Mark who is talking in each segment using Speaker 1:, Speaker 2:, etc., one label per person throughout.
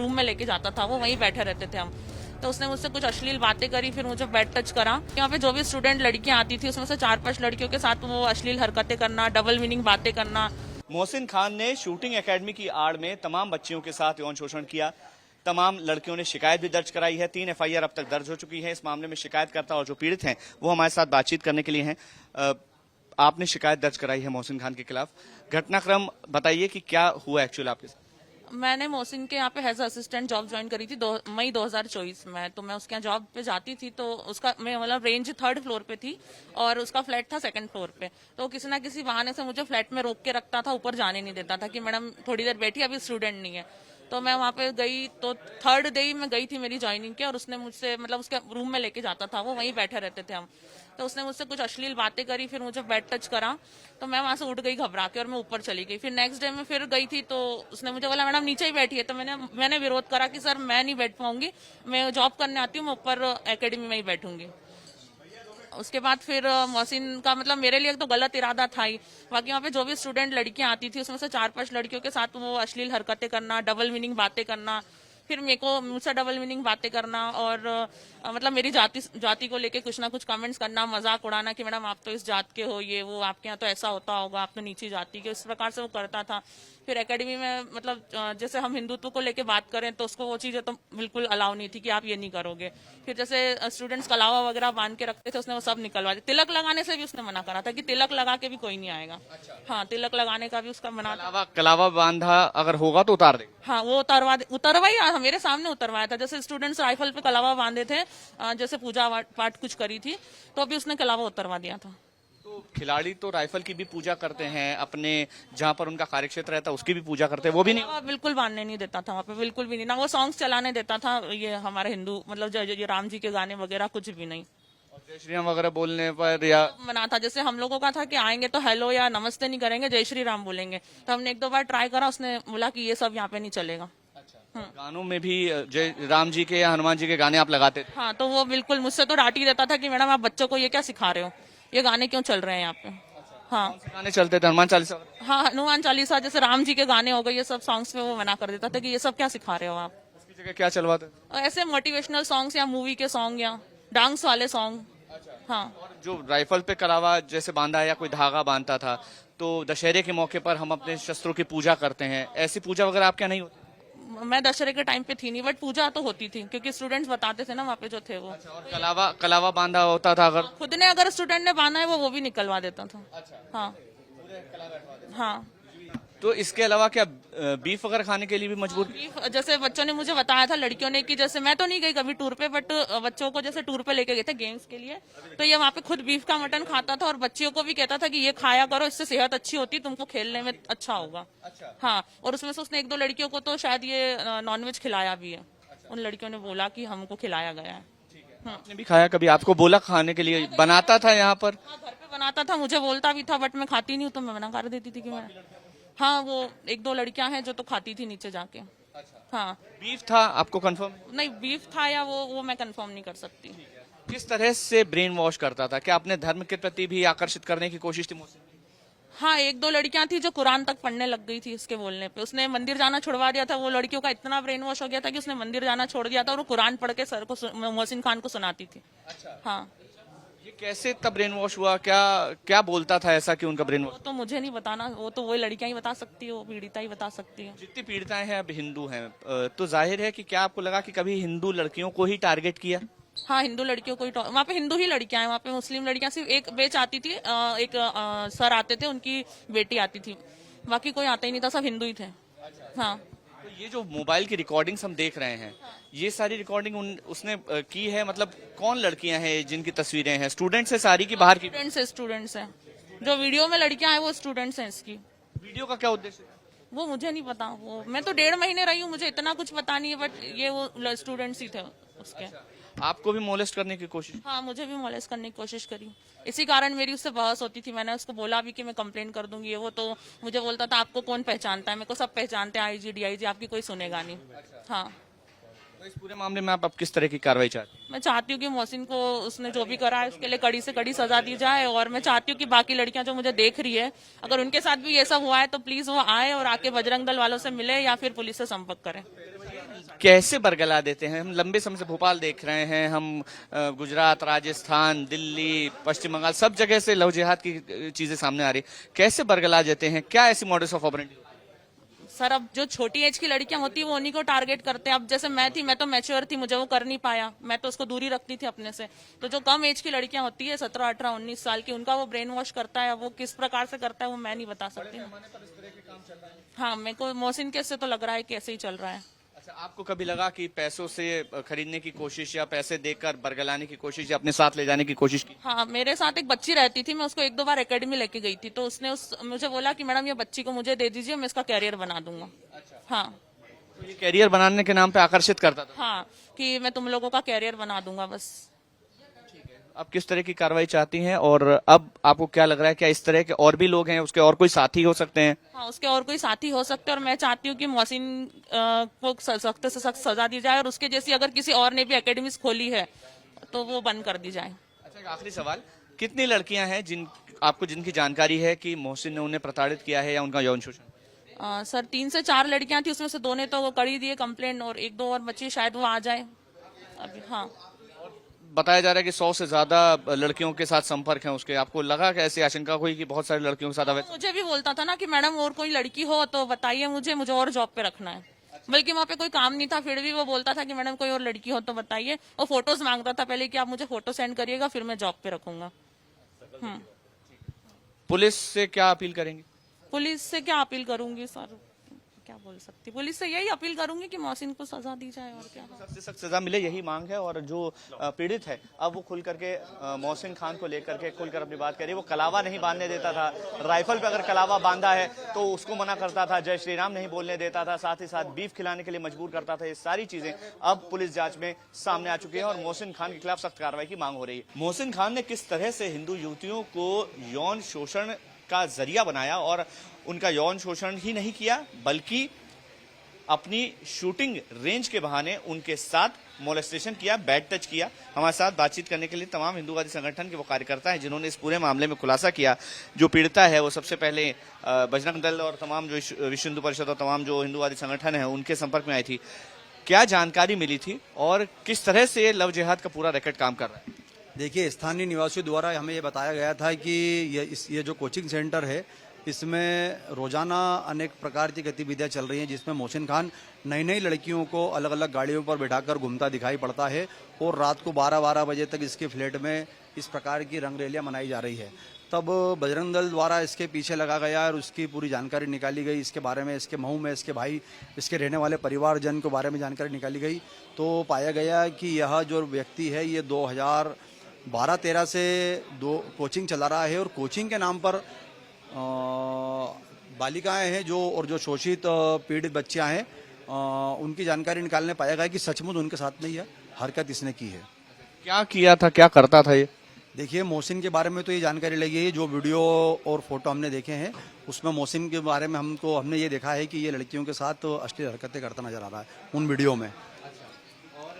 Speaker 1: Room में लेके जाता था, वो वहीं बैठे रहते थे हम। तो उसने मुझसे कुछ अश्लील बातें करी, फिर मुझे बेड टच करा। यहाँ पे जो भी स्टूडेंट लड़कियां आती थी उसमें से 4-5 लड़कियों के साथ वो अश्लील हरकतें करना, डबल मीनिंग बातें करना।
Speaker 2: मोहसिन खान ने शूटिंग एकेडमी की आड़ में तमाम बच्चियों के साथ यौन शोषण किया। तमाम लड़कियों ने शिकायत भी दर्ज कराई है। 3 एफआईआर अब तक दर्ज हो चुकी है। इस मामले में शिकायतकर्ता और जो पीड़ित हैं वो हमारे साथ बातचीत करने के लिए हैं। आपने शिकायत दर्ज कराई है मोहसिन खान के खिलाफ। घटनाक्रम बताइए कि क्या हुआ एक्चुअल आपके साथ।
Speaker 1: मैंने मोहसिन के यहाँ पे एज असिस्टेंट जॉब ज्वाइन करी थी मई 2024 में। तो मैं उसके यहाँ जॉब पे जाती थी, तो उसका मैं मतलब रेंज 3rd फ्लोर पे थी और उसका फ्लैट था 2nd फ्लोर पे। तो किसी ना किसी बहाने से मुझे फ्लैट में रोक के रखता था, ऊपर जाने नहीं देता था कि मैडम थोड़ी देर बैठी, अभी स्टूडेंट नहीं है। तो मैं वहाँ पे गई, तो 3rd डे ही मैं गई थी मेरी ज्वाइनिंग के, और उसने मुझसे मतलब उसके रूम में लेके जाता था, वो वहीं बैठे रहते थे हम। तो उसने मुझसे कुछ अश्लील बातें करी, फिर मुझे बेड टच करा। तो मैं वहां से उठ गई घबरा के और मैं ऊपर चली गई। फिर नेक्स्ट डे में फिर गई थी, तो उसने मुझे बोला मैडम नीचे ही बैठी है। तो मैंने विरोध करा कि सर मैं नहीं बैठ पाऊंगी, मैं जॉब करने आती हूँ, मैं ऊपर एकेडमी में ही बैठूंगी। उसके बाद फिर मोहसिन का मतलब मेरे लिए तो गलत इरादा था ही। बाकी वहाँ पे जो भी स्टूडेंट लड़कियां आती थी उसमें से 4-5 लड़कियों के साथ वो अश्लील हरकतें करना, डबल मीनिंग बातें करना, फिर मेरे को मुझसे डबल मीनिंग बातें करना, और मतलब मेरी जाति को लेके कुछ ना कुछ कमेंट्स करना, मजाक उड़ाना कि मैडम आप तो इस जात के हो, ये वो आपके यहाँ तो ऐसा होता होगा, आप तो नीची जाति के, इस प्रकार से वो करता था। फिर एकेडमी में मतलब जैसे हम हिंदुत्व को लेके बात करें तो उसको वो चीजें तो बिल्कुल अलाउ नहीं थी कि आप ये नहीं करोगे। फिर जैसे स्टूडेंट्स कलावा वगैरह बांध के रखते थे, उसने वो सब निकलवा दिया। तिलक लगाने से भी उसने मना करा था कि तिलक लगा के भी कोई नहीं आएगा। हाँ, तिलक लगाने का भी उसका मना था।
Speaker 2: कलावा बांधा अगर होगा तो उतार देंगे।
Speaker 1: हाँ, वो उतरवाई मेरे सामने उतरवाया था। जैसे स्टूडेंट्स राइफल पे कलावा बांधे थे, जैसे पूजा पाठ कुछ करी थी, तो अभी उसने कलावा उतरवा दिया था।
Speaker 2: तो खिलाड़ी तो राइफल की भी पूजा करते हैं, अपने जहाँ पर उनका कार्यक्षेत्र रहता है उसकी भी पूजा करते हैं, वो भी नहीं।
Speaker 1: कलावा बिल्कुल बांधने नहीं देता था वहाँ पे, बिल्कुल भी नहीं। ना वो सॉन्ग्स चलाने देता था, ये हमारे हिंदू मतलब जो राम जी के गाने वगैरह कुछ भी नहीं।
Speaker 2: जय श्री राम वगैरह बोलने पर या
Speaker 1: मना था। जैसे हम लोगों का था कि आएंगे तो हेलो या नमस्ते नहीं करेंगे, जय श्री राम बोलेंगे। तो हमने 1-2 बार ट्राई करा, उसने बोला कि ये सब यहाँ पे नहीं चलेगा।
Speaker 2: गानों में भी जय राम जी के या हनुमान जी के गाने आप लगाते थे।
Speaker 1: हाँ, तो वो बिल्कुल मुझसे तो डांट ही देता था कि मैडम आप बच्चों को ये क्या सिखा रहे हो, ये गाने क्यों चल रहे हैं यहाँ पे। हाँ
Speaker 2: कौन से गाने चलते थे, हनुमान चालीसा?
Speaker 1: हाँ, हनुमान चालीसा, जैसे राम जी के गाने हो गए, ये सब सॉन्ग्स में वो मना कर देता था कि ये सब क्या सिखा रहे हो आप।
Speaker 2: उसकी जगह क्या चलवाते थे?
Speaker 1: और ऐसे मोटिवेशनल सॉन्ग्स या मूवी के सॉन्ग या डांस वाले सॉन्ग। हाँ,
Speaker 2: जो राइफल पे कलावा जैसे बांधा है या कोई धागा बांधता था, तो दशहरे के मौके पर हम अपने शस्त्रों की पूजा करते हैं, ऐसी पूजा वगैरह आप क्या नहीं होती?
Speaker 1: मैं दशहरे के टाइम पे थी नहीं, बट पूजा तो होती थी क्योंकि स्टूडेंट्स बताते थे ना वहाँ पे जो थे वो।
Speaker 2: और कलावा बांधा होता था अगर?
Speaker 1: खुद ने अगर स्टूडेंट ने बांधा है वो भी निकलवा देता था। हाँ हाँ।
Speaker 2: तो इसके अलावा क्या बीफ वगैरह खाने के लिए भी मजबूर?
Speaker 1: जैसे बच्चों ने मुझे बताया था, लड़कियों ने, कि जैसे मैं तो नहीं गई कभी टूर पे, बट बच्चों को जैसे टूर पे लेके गए थे गेम्स के लिए, तो ये वहाँ पे खुद बीफ का मटन खाता था और बच्चियों को भी कहता था कि ये खाया करो, इससे सेहत अच्छी होती, तुमको खेलने में अच्छा होगा। हाँ, और उसमें से उसने 1-2 लड़कियों को तो शायद ये नॉनवेज खिलाया भी है। उन लड़कियों ने बोला कि हमको खिलाया गया है।
Speaker 2: आपने भी खाया कभी? आपको बोला खाने के लिए? बनाता था यहाँ पर?
Speaker 1: हाँ, घर पे बनाता था, मुझे बोलता भी था, बट मैं खाती नहीं हूँ, तो मैं मना कर देती थी कि मैं। हाँ, वो 1-2 लड़कियां हैं जो तो खाती थी नीचे जाके। हाँ,
Speaker 2: बीफ था, आपको कंफर्म?
Speaker 1: नहीं बीफ था या वो मैं कंफर्म नहीं कर सकती।
Speaker 2: किस तरह से ब्रेन वॉश करता था? क्या अपने धर्म के प्रति भी आकर्षित करने की कोशिश थी मुझसे?
Speaker 1: हाँ, 1-2 लड़कियां थी जो कुरान तक पढ़ने लग गई थी उसके बोलने पे। उसने मंदिर जाना छुड़वा दिया था। वो लड़कियों का इतना ब्रेन वॉश हो गया था कि उसने मंदिर जाना छोड़ दिया था और वो कुरान पढ़ के सर को मोहसिन खान को सुनाती थी। हाँ,
Speaker 2: ये कैसे तब ब्रेन वॉश हुआ? क्या बोलता था ऐसा कि उनका ब्रेन वॉश?
Speaker 1: वो तो मुझे नहीं बताना, वो तो वही लड़कियां ही बता सकती है, वो पीड़िता ही बता सकती है।
Speaker 2: जितनी पीड़िताएं हैं अब हिंदू हैं, तो जाहिर है कि क्या आपको लगा कि कभी हिंदू लड़कियों को ही टारगेट किया?
Speaker 1: हाँ, हिंदू लड़कियों को ही वहाँ पे हिंदू ही लड़कियां हैं। वहाँ पे मुस्लिम लड़कियां सिर्फ एक बेच आती थी, एक सर आते थे, उनकी बेटी आती थी, बाकी कोई आता ही नहीं था, सब हिंदू ही थे। हाँ,
Speaker 2: तो ये जो मोबाइल की रिकॉर्डिंग्स हम देख रहे हैं, ये सारी रिकॉर्डिंग उसने की है? मतलब कौन लड़कियां हैं जिनकी तस्वीरें हैं? स्टूडेंट्स है सारी की बाहर की?
Speaker 1: स्टूडेंट्स हैं। जो वीडियो में लड़कियां हैं वो स्टूडेंट्स हैं इसकी।
Speaker 2: वीडियो का क्या उद्देश्य है?
Speaker 1: वो मुझे नहीं पता, वो मैं तो 1.5 महीने रही हूँ, मुझे इतना कुछ पता नहीं है, बट ये वो स्टूडेंट्स ही थे उसके।
Speaker 2: आपको भी मोलेस्ट करने की कोशिश?
Speaker 1: हाँ, मुझे भी मॉलेस्ट करने की कोशिश करी। इसी कारण मेरी उससे बहस होती थी। मैंने उसको बोला भी कि मैं कंप्लेन कर दूंगी ये वो, तो मुझे बोलता था आपको कौन पहचानता है, मेरे को सब पहचानते हैं, आईजी डीआईजी, आपकी कोई सुनेगा नहीं। हाँ,
Speaker 2: तो इस पूरे मामले में आप अब किस तरह की कार्रवाई चाहते हैं?
Speaker 1: मैं चाहती हूँ कि मोहसिन को उसने जो भी करा है उसके लिए कड़ी से कड़ी सजा दी जाए, और मैं चाहती हूँ कि बाकी लड़कियां जो मुझे देख रही है, अगर उनके साथ भी ये सब हुआ है तो प्लीज वो आए और आके बजरंग दल वालों से मिले या फिर पुलिस से संपर्क करें।
Speaker 2: कैसे बरगला देते हैं? हम लंबे समय से भोपाल देख रहे हैं, हम गुजरात, राजस्थान, दिल्ली, पश्चिम बंगाल सब जगह से लव जिहाद की चीजें सामने आ रही। कैसे बरगला देते हैं? क्या ऐसी मॉडल्स ऑफ ऑपरेंडी?
Speaker 1: सर अब जो छोटी एज की लड़कियां होती है वो उन्हीं को टारगेट करते हैं। अब जैसे मैं थी, मैं तो मैच्योर थी, मुझे वो कर नहीं पाया, मैं तो उसको दूरी रखती थी अपने से। तो जो कम एज की लड़कियां होती है 17, 18, 19 साल की, उनका वो ब्रेन वॉश करता है। वो किस प्रकार से करता है वो मैं नहीं बता सकती। हाँ, मेरे को मोहसिन केस से तो लग रहा है कि ऐसे ही चल रहा है।
Speaker 2: अच्छा, आपको कभी लगा कि पैसों से खरीदने की कोशिश या पैसे देकर बरगलाने की कोशिश या अपने साथ ले जाने की कोशिश की?
Speaker 1: हाँ, मेरे साथ एक बच्ची रहती थी, मैं उसको 1-2 बार एकेडमी लेके गई थी, तो उसने मुझे बोला कि मैडम ये बच्ची को मुझे दे दीजिए, मैं इसका कैरियर बना दूंगा। हाँ
Speaker 2: तो ये कैरियर बनाने के नाम पे आकर्षित करता था।
Speaker 1: हाँ, कि मैं तुम लोगों का कैरियर बना दूंगा बस।
Speaker 2: अब किस तरह की कार्रवाई चाहती हैं और अब आपको क्या लग रहा है, क्या इस तरह के और भी लोग हैं, उसके और कोई साथी हो सकते हैं?
Speaker 1: हाँ, उसके और कोई साथी हो सकते हैं और मैं चाहती हूँ कि मोहसिन को सख्त से सख्त सजा दी जाए और उसके जैसी अगर किसी और ने भी एकेडमीज खोली है तो वो बंद कर दी जाए।
Speaker 2: अच्छा, एक आखिरी सवाल, कितनी लड़कियां हैं जिनकी जानकारी है कि मोहसिन ने उन्हें प्रताड़ित किया है या उनका यौन शोषण?
Speaker 1: सर 3 से 4 लड़कियां थी, उसमें से 2 ने तो वो कर ही दिए कंप्लेंट और 1-2 और बची, शायद वो आ जाए अभी। हाँ,
Speaker 2: बताया जा रहा है कि 100 से ज्यादा लड़कियों के साथ संपर्क है उसके। आपको लगा कि ऐसी आशंका हुई कि बहुत सारी लड़कियों के साथ अवैध?
Speaker 1: मुझे भी बोलता था ना कि मैडम और कोई लड़की हो तो बताइए, मुझे और जॉब पे रखना है। बल्कि वहाँ पे कोई काम नहीं था, फिर भी वो बोलता था कि मैडम कोई और लड़की हो तो बताइए। और फोटोज मांगता था पहले कि आप मुझे फोटो सेंड करिएगा, फिर मैं जॉब पे रखूंगा।
Speaker 2: पुलिस से क्या अपील करेंगे?
Speaker 1: पुलिस से क्या अपील करूंगी सर, क्या बोल सकती। पुलिस से यही अपील करूंगी कि मोहसिन को सजा दी जाए और क्या।
Speaker 2: सख्त से सख्त सजा मिले, यही मांग है। और जो पीड़ित है अब वो खुल करके मोहसिन खान को लेकर के खुलकर अपनी बात करी। वो कलावा नहीं बांधने देता था, राइफल पे अगर कलावा बांधा है तो उसको मना करता था, जय श्री राम नहीं बोलने देता था, साथ ही साथ बीफ खिलाने के लिए मजबूर करता था। ये सारी चीजें अब पुलिस जांच में सामने आ चुकी है और मोहसिन खान के खिलाफ सख्त कार्रवाई की मांग हो रही है। मोहसिन खान ने किस तरह से हिंदू युवतियों को यौन शोषण का जरिया बनाया और उनका यौन शोषण ही नहीं किया बल्कि अपनी शूटिंग रेंज के बहाने उनके साथ मोलेस्टेशन किया, बैड टच किया। हमारे साथ बातचीत करने के लिए तमाम हिंदूवादी संगठन के वो कार्यकर्ता हैं जिन्होंने इस पूरे मामले में खुलासा किया। जो पीड़िता है वो सबसे पहले बजरंग दल और तमाम जो विश्व हिंदू परिषद और तमाम जो हिंदूवादी संगठन है उनके संपर्क में आई थी। क्या जानकारी मिली थी और किस तरह से लव जिहाद का पूरा रैकेट काम कर रहा है?
Speaker 3: देखिए, स्थानीय निवासियों द्वारा हमें ये बताया गया था कि ये जो कोचिंग सेंटर है इसमें रोजाना अनेक प्रकार की गतिविधियां चल रही हैं, जिसमें मोहसिन खान नई नई लड़कियों को अलग अलग गाड़ियों पर बिठाकर घूमता दिखाई पड़ता है और रात को 12-12 बजे तक इसके फ्लैट में इस प्रकार की रंगरैलियां मनाई जा रही है। तब बजरंग दल द्वारा इसके पीछे लगा गया और उसकी पूरी जानकारी निकाली गई, इसके बारे में, इसके महू में इसके भाई, इसके रहने वाले परिवारजन के बारे में जानकारी निकाली गई। तो पाया गया कि यह जो व्यक्ति है ये 2012-13 से कोचिंग चला रहा है और कोचिंग के नाम पर बालिकाएं हैं जो शोषित पीड़ित बच्चियां हैं, उनकी जानकारी निकालने पाया गया कि सचमुच उनके साथ में यह हरकत इसने की है।
Speaker 2: क्या किया था, क्या करता था ये?
Speaker 3: देखिए, मोहसिन के बारे में तो ये जानकारी लगी है, जो वीडियो और फोटो हमने देखे हैं उसमें मोहसिन के बारे में हमने ये देखा है कि ये लड़कियों के साथ अश्लील हरकतें करता नजर आ रहा है उन वीडियो में।
Speaker 2: और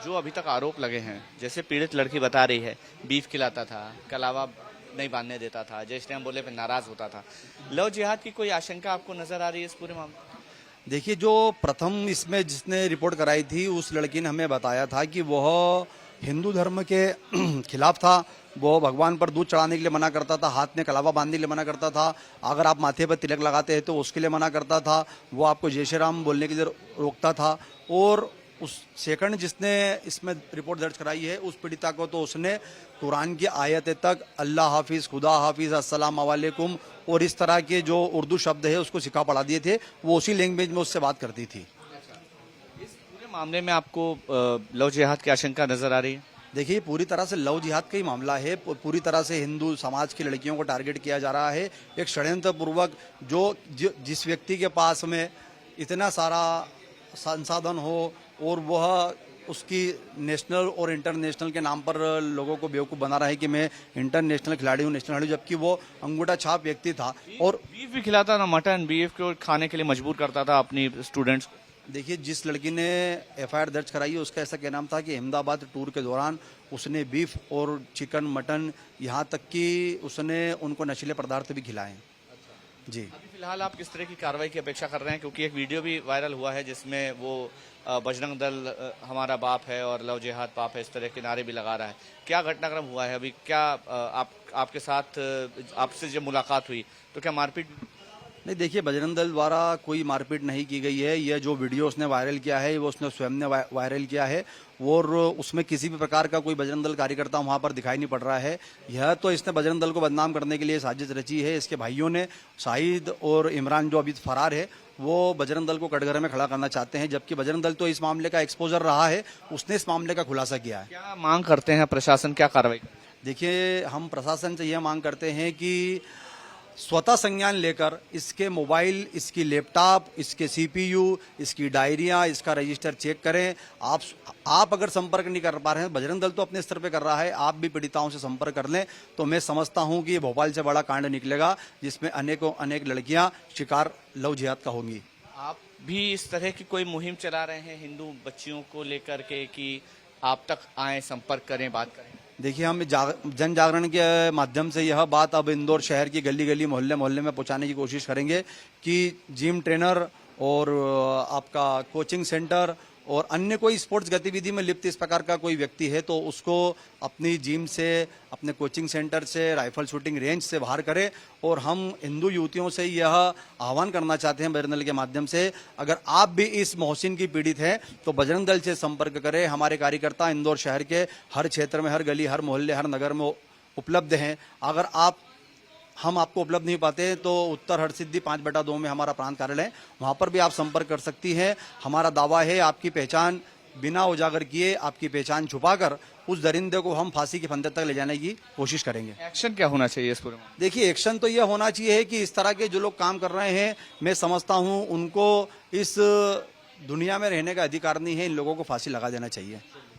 Speaker 2: जो अभी तक आरोप लगे हैं, जैसे पीड़ित लड़की बता रही है बीफ खिलाता था, कलावा नहीं बांधने देता था, जय श्री राम बोले पे नाराज होता था, लव जिहाद की कोई आशंका आपको नजर आ रही है इस पूरे मामले?
Speaker 3: देखिए, जो प्रथम इसमें जिसने रिपोर्ट कराई थी उस लड़की ने हमें बताया था कि वह हिंदू धर्म के खिलाफ था। वो भगवान पर दूध चढ़ाने के लिए मना करता था, हाथ में कलावा बांधने के लिए मना करता था, अगर आप माथे पर तिलक लगाते हैं तो उसके लिए मना करता था, वो आपको जय श्री राम बोलने के लिए रोकता था। और उस सेकंड जिसने इसमें रिपोर्ट दर्ज कराई है उस पीड़िता को तो उसने कुरान की आयतें तक अल्लाह हाफिज, खुदा हाफिज, अस्सलाम वालेकुम और इस तरह के जो उर्दू शब्द है उसको सिखा पढ़ा दिए थे। वो उसी लैंग्वेज में उससे बात करती थी।
Speaker 2: इस पूरे मामले में आपको लव जिहाद की आशंका नजर आ रही है?
Speaker 3: देखिए, पूरी तरह से लव जिहाद का ही मामला है। पूरी तरह से हिंदू समाज की लड़कियों को टारगेट किया जा रहा है एक षड्यंत्र पूर्वक। जिस व्यक्ति के पास में इतना सारा संसाधन हो और वह उसकी नेशनल और इंटरनेशनल के नाम पर लोगों को बेवकूफ़ बना रहा है कि मैं इंटरनेशनल खिलाड़ी हूँ, नेशनल खिलाड़ी, जबकि वो अंगूठा छाप व्यक्ति था। और
Speaker 2: बीफ भी खिलाता था, मटन बीफ को खाने के लिए मजबूर करता था अपनी स्टूडेंट्स को।
Speaker 3: देखिए, जिस लड़की ने एफआईआर दर्ज कराई है उसका ऐसा कहना था कि अहमदाबाद टूर के दौरान उसने बीफ और चिकन, मटन, यहाँ तक कि उसने उनको नशीले पदार्थ भी खिलाए। जी।
Speaker 2: अभी फिलहाल आप किस तरह की कार्रवाई की अपेक्षा कर रहे हैं, क्योंकि एक वीडियो भी वायरल हुआ है जिसमें वो बजरंग दल हमारा बाप है और लव जिहाद पाप है, इस तरह के नारे भी लगा रहा है। क्या घटनाक्रम हुआ है अभी? क्या आपके साथ आपसे जब मुलाकात हुई तो क्या मारपीट?
Speaker 3: नहीं, देखिए, बजरंग दल द्वारा कोई मारपीट नहीं की गई है। यह जो वीडियो उसने वायरल किया है वो उसने स्वयं ने वायरल किया है और उसमें किसी भी प्रकार का कोई बजरंग दल कार्यकर्ता वहां पर दिखाई नहीं पड़ रहा है। यह तो इसने बजरंग दल को बदनाम करने के लिए साजिश रची है। इसके भाइयों ने, शाहिद और इमरान जो अभी फरार है, वो बजरंग दल को कटघरे में खड़ा करना चाहते हैं, जबकि बजरंग दल तो इस मामले का एक्सपोजर रहा है, उसने इस मामले का खुलासा किया है।
Speaker 2: क्या मांग करते हैं प्रशासन, क्या कार्रवाई करे?
Speaker 3: देखिए, हम प्रशासन से यह मांग करते हैं कि स्वतः संज्ञान लेकर इसके मोबाइल, इसकी लैपटॉप, इसके सीपीयू, इसकी डायरियां, इसका रजिस्टर चेक करें। आप अगर संपर्क नहीं कर पा रहे हैं, बजरंग दल तो अपने स्तर पे कर रहा है, आप भी पीड़िताओं से संपर्क कर लें, तो मैं समझता हूं कि ये भोपाल से बड़ा कांड निकलेगा जिसमें अनेक लड़कियां शिकार लव जिहाद का होंगी।
Speaker 2: आप भी इस तरह की कोई मुहिम चला रहे हैं हिंदू बच्चियों को लेकर के कि आप तक आए, संपर्क करें, बात करें?
Speaker 3: देखिए, हम जन जागरण के माध्यम से यह बात अब इंदौर शहर की गली गली, मोहल्ले मोहल्ले में पहुंचाने की कोशिश करेंगे कि जिम ट्रेनर और आपका कोचिंग सेंटर और अन्य कोई स्पोर्ट्स गतिविधि में लिप्त इस प्रकार का कोई व्यक्ति है तो उसको अपनी जिम से, अपने कोचिंग सेंटर से, राइफल शूटिंग रेंज से बाहर करे। और हम हिंदू युवतियों से यह आह्वान करना चाहते हैं बजरंग दल के माध्यम से, अगर आप भी इस मोहसिन की पीड़ित हैं तो बजरंग दल से संपर्क करें। हमारे कार्यकर्ता इंदौर शहर के हर क्षेत्र में, हर गली, हर मोहल्ले, हर नगर में उपलब्ध हैं। अगर हम आपको उपलब्ध नहीं पाते तो उत्तर हरसिद्धि 5/2 में हमारा प्रांत कार्यालय है, वहां पर भी आप संपर्क कर सकती हैं। हमारा दावा है आपकी पहचान बिना उजागर किए, आपकी पहचान छुपाकर उस दरिंदे को हम फांसी के फंदे तक ले जाने की कोशिश करेंगे।
Speaker 2: एक्शन क्या होना चाहिए इस पूरे में?
Speaker 3: देखिए, एक्शन तो यह होना चाहिए कि इस तरह के जो लोग काम कर रहे हैं, मैं समझता हूं उनको इस दुनिया में रहने का अधिकार नहीं है, इन लोगों को फांसी लगा देना चाहिए।